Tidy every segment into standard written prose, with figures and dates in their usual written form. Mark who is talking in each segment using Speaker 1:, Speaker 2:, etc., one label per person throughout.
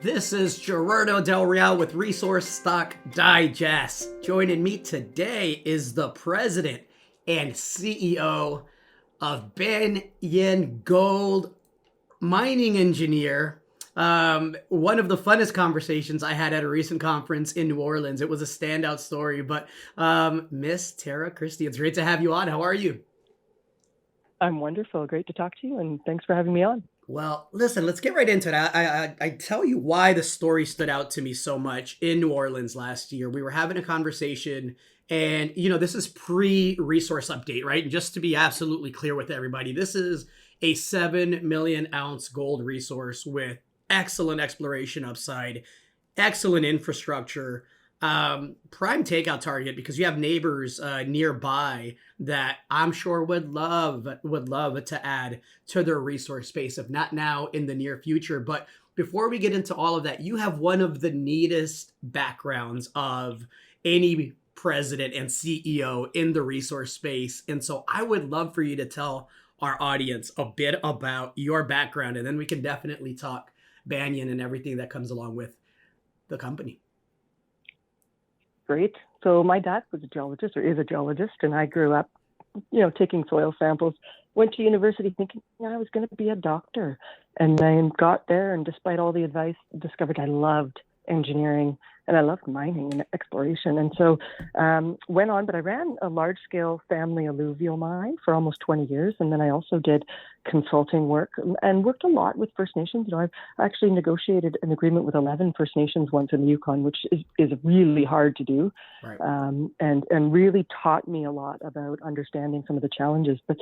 Speaker 1: This is Gerardo Del Real with Resource Stock Digest. Joining me today is the president and CEO of Banyan Gold, mining engineer. One of the funnest conversations I had at a recent conference in New Orleans. It was a standout story, but Miss Tara Christie, it's great to have you on. How are you?
Speaker 2: I'm wonderful. Great to talk to you, and thanks for having me on.
Speaker 1: Well, listen, let's get right into it. I tell you why the story stood out to me so much in New Orleans last year. We were having a conversation, and this is pre-resource update, right? And just to be absolutely clear with everybody, this is a 7 million ounce gold resource with excellent exploration upside, excellent infrastructure, prime takeout target because you have neighbors nearby that I'm sure would love to add to their resource space, if not now, in the near future. But before we get into all of that, you have one of the neatest backgrounds of any president and CEO in the resource space. And so I would love for you to tell our audience a bit about your background, and then we can definitely talk Banyan and everything that comes along with the company.
Speaker 2: Great. So my dad was a geologist, or is a geologist, and I grew up, taking soil samples. Went to university thinking I was going to be a doctor, and then got there, and despite all the advice, discovered I loved engineering and I loved mining and exploration. And so went on, but I ran a large-scale family alluvial mine for almost 20 years. And then I also did consulting work and worked a lot with First Nations. I've actually negotiated an agreement with 11 First Nations once in the Yukon, which is really hard to do,
Speaker 1: Right.
Speaker 2: And really taught me a lot about understanding some of the challenges. But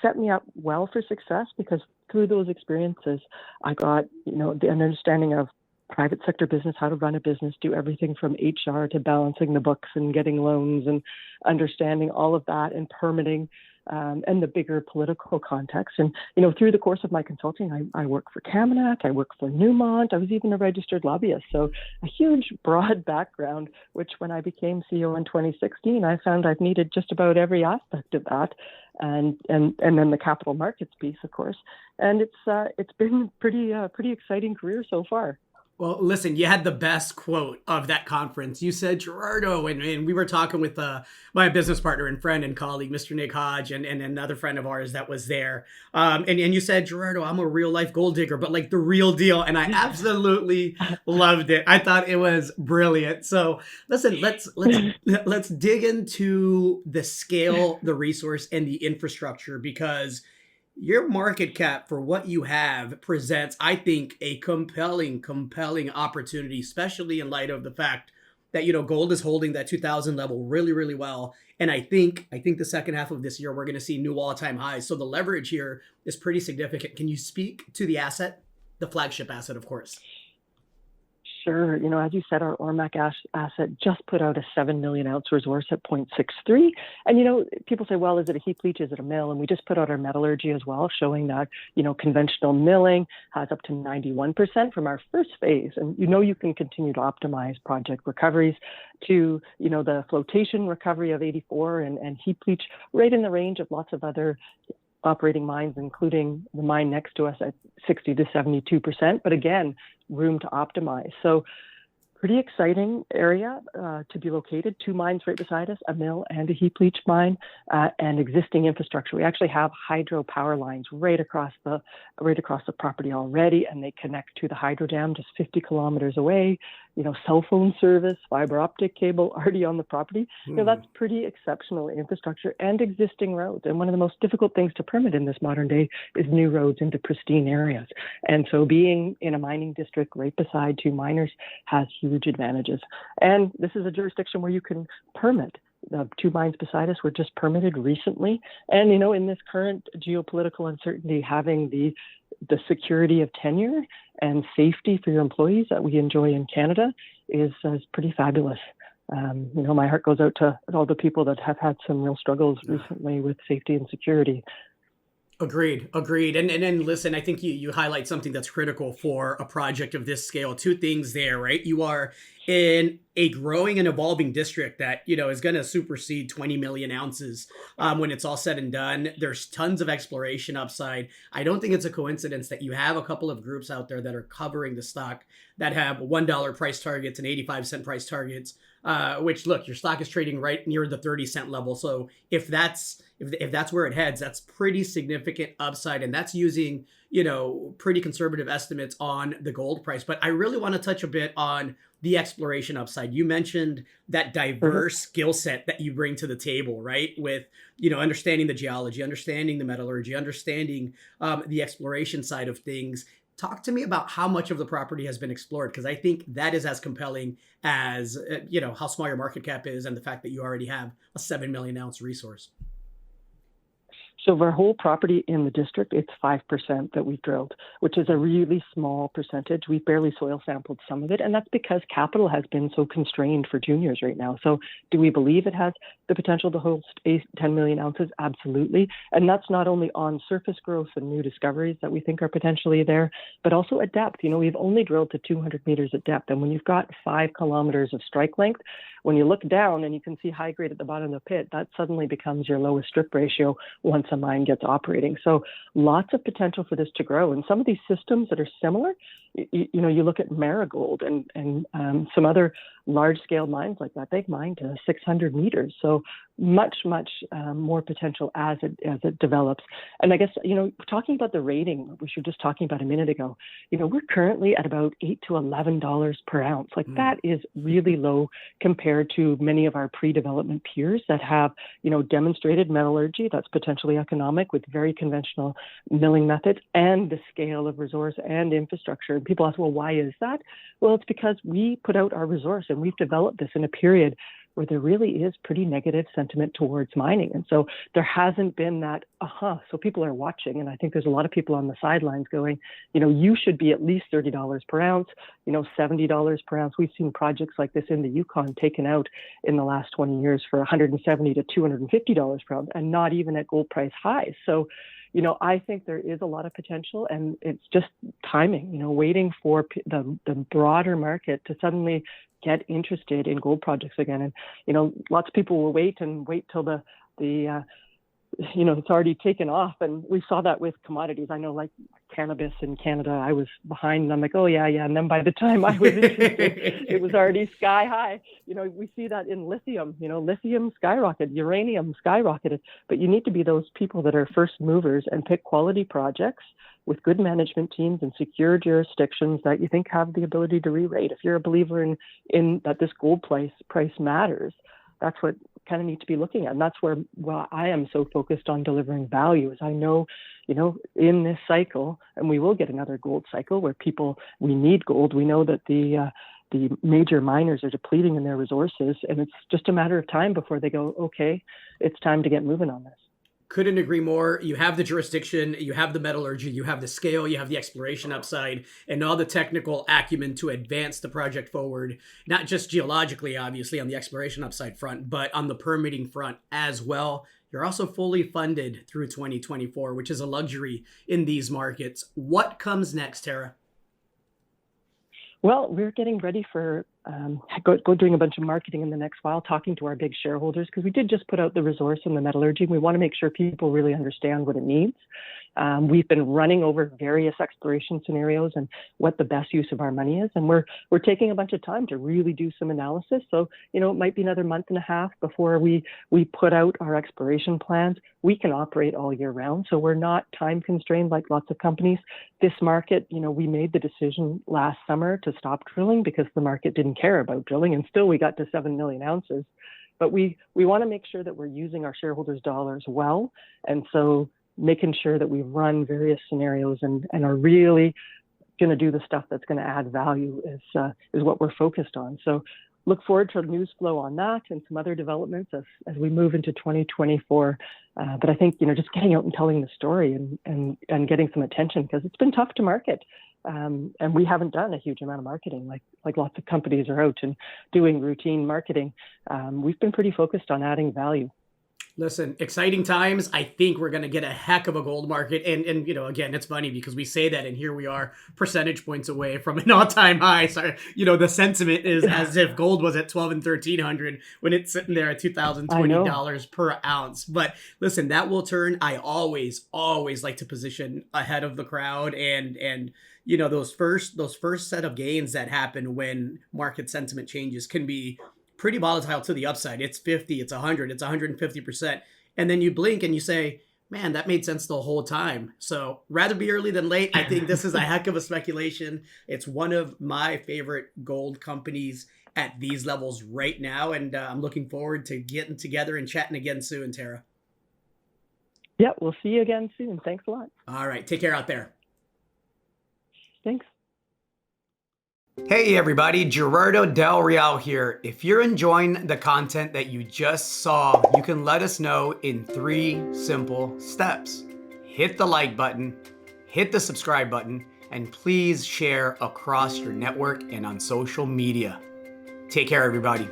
Speaker 2: set me up well for success, because through those experiences, I got an understanding of private sector business, how to run a business, do everything from HR to balancing the books and getting loans and understanding all of that, and permitting, and the bigger political context. And, through the course of my consulting, I worked for Kaminak, I worked for Newmont, I was even a registered lobbyist. So a huge, broad background, which when I became CEO in 2016, I found I've needed just about every aspect of that. And then the capital markets piece, of course. And it's been pretty exciting career so far.
Speaker 1: Well, listen, you had the best quote of that conference. You said, Gerardo, and we were talking with my business partner and friend and colleague, Mr. Nick Hodge, and another friend of ours that was there. And you said, Gerardo, I'm a real life gold digger, but like the real deal. And I absolutely loved it. I thought it was brilliant. So listen, let's dig into the scale, the resource, and the infrastructure, because your market cap for what you have presents, I think, a compelling opportunity, especially in light of the fact that, gold is holding that 2000 level really, really well. And I think the second half of this year, we're going to see new all-time highs. So the leverage here is pretty significant. Can you speak to the asset, the flagship asset, of course?
Speaker 2: Sure. As you said, our AurMac asset just put out a 7 million ounce resource at 0.63. And, people say, well, is it a heap leach? Is it a mill? And we just put out our metallurgy as well, showing that, conventional milling has up to 91% from our first phase. And, you can continue to optimize project recoveries to, the flotation recovery of 84 and heap leach right in the range of lots of other operating mines, including the mine next to us at 60 to 72%. But again, room to optimize. So pretty exciting area to be located. 2 mines right beside us, a mill and a heap leach mine, and existing infrastructure. We actually have hydro power lines right across the property already, and they connect to the hydro dam just 50 kilometers away. Cell phone service, fiber optic cable already on the property. That's pretty exceptional infrastructure and existing roads. And one of the most difficult things to permit in this modern day is new roads into pristine areas. And so being in a mining district right beside 2 miners has huge advantages. And this is a jurisdiction where you can permit. The 2 mines beside us were just permitted recently. And, in this current geopolitical uncertainty, having the security of tenure and safety for your employees that we enjoy in Canada is pretty fabulous. My heart goes out to all the people that have had some real struggles recently with safety and security.
Speaker 1: Agreed, agreed. And listen, I think you highlight something that's critical for a project of this scale. Two things there, right? You are in a growing and evolving district that is going to supersede 20 million ounces when it's all said and done. There's tons of exploration upside. I don't think it's a coincidence that you have a couple of groups out there that are covering the stock that have $1 price targets and 85-cent price targets. Which, look, your stock is trading right near the 30-cent level. So if that's where it heads, that's pretty significant upside, and that's using pretty conservative estimates on the gold price. But I really want to touch a bit on the exploration upside. You mentioned that diverse skill set that you bring to the table, right? With understanding the geology, understanding the metallurgy, understanding the exploration side of things. Talk to me about how much of the property has been explored, because I think that is as compelling as how small your market cap is and the fact that you already have a 7 million ounce resource.
Speaker 2: So of our whole property in the district, it's 5% that we've drilled, which is a really small percentage. We've barely soil sampled some of it, and that's because capital has been so constrained for juniors right now. So do we believe it has the potential to host 10 million ounces? Absolutely. And that's not only on surface growth and new discoveries that we think are potentially there, but also at depth. We've only drilled to 200 meters at depth, and when you've got 5 kilometers of strike length, when you look down and you can see high grade at the bottom of the pit, that suddenly becomes your lowest strip ratio once a mine gets operating. So lots of potential for this to grow. And some of these systems that are similar, you look at Marigold and some other large scale mines like that, they've mined to 600 meters. So much more potential as it develops. And I guess, talking about the rating, which we were just talking about a minute ago, we're currently at about $8 to $11 per ounce. Like that is really low compared to many of our pre-development peers that have, demonstrated metallurgy that's potentially economic with very conventional milling methods and the scale of resource and infrastructure. And people ask, well, why is that? Well, it's because we put out our resource and we've developed this in a period where there really is pretty negative sentiment towards mining. And so there hasn't been that, so people are watching. And I think there's a lot of people on the sidelines going, you should be at least $30 per ounce, $70 per ounce. We've seen projects like this in the Yukon taken out in the last 20 years for $170 to $250 per ounce, and not even at gold price highs. So, I think there is a lot of potential, and it's just timing, waiting for the broader market to suddenly get interested in gold projects again. And, lots of people will wait till the it's already taken off. And we saw that with commodities. I know, like cannabis in Canada, I was behind and I'm like, oh yeah. And then by the time I was interested, it was already sky high. We see that in lithium, lithium skyrocketed, uranium skyrocketed, but you need to be those people that are first movers and pick quality projects with good management teams and secure jurisdictions that you think have the ability to re-rate. If you're a believer in that this gold price matters, that's what kind of need to be looking at. And that's where I am so focused on delivering value, is I know, in this cycle, and we will get another gold cycle where we need gold. We know that the major miners are depleting in their resources, and it's just a matter of time before they go, okay, it's time to get moving on this.
Speaker 1: Couldn't agree more. You have the jurisdiction, you have the metallurgy, you have the scale, you have the exploration upside, and all the technical acumen to advance the project forward, not just geologically, obviously, on the exploration upside front, but on the permitting front as well. You're also fully funded through 2024, which is a luxury in these markets. What comes next, Tara?
Speaker 2: Well, we're getting ready for doing a bunch of marketing in the next while, talking to our big shareholders, because we did just put out the resource and the metallurgy. We want to make sure people really understand what it means. We've been running over various exploration scenarios and what the best use of our money is. And we're taking a bunch of time to really do some analysis. So, it might be another month and a half before we put out our exploration plans. We can operate all year round, so we're not time constrained like lots of companies. This market, we made the decision last summer to stop drilling because the market didn't care about drilling, and still we got to 7 million ounces. But we want to make sure that we're using our shareholders' dollars well. And so making sure that we run various scenarios and are really going to do the stuff that's going to add value is what we're focused on. So look forward to news flow on that and some other developments as we move into 2024. But I think, just getting out and telling the story and getting some attention, because it's been tough to market. And we haven't done a huge amount of marketing like lots of companies are out and doing routine marketing. We've been pretty focused on adding value.
Speaker 1: Listen, exciting times. I think we're going to get a heck of a gold market. And again, it's funny because we say that and here we are percentage points away from an all-time high. So, the sentiment is as if gold was at 12 and 1300 when it's sitting there at $2,020 per ounce. But listen, that will turn. I always like to position ahead of the crowd and those first set of gains that happen when market sentiment changes can be pretty volatile to the upside. It's 50, it's 100, it's 150%. And then you blink and you say, man, that made sense the whole time. So rather be early than late. I think this is a heck of a speculation. It's one of my favorite gold companies at these levels right now. And I'm looking forward to getting together and chatting again soon, Tara.
Speaker 2: Yeah, we'll see you again soon. Thanks a lot.
Speaker 1: All right. Take care out there.
Speaker 2: Thanks.
Speaker 1: Hey everybody, Gerardo Del Real here. If you're enjoying the content that you just saw, you can let us know in 3 simple steps. Hit the like button, hit the subscribe button, and please share across your network and on social media. Take care everybody.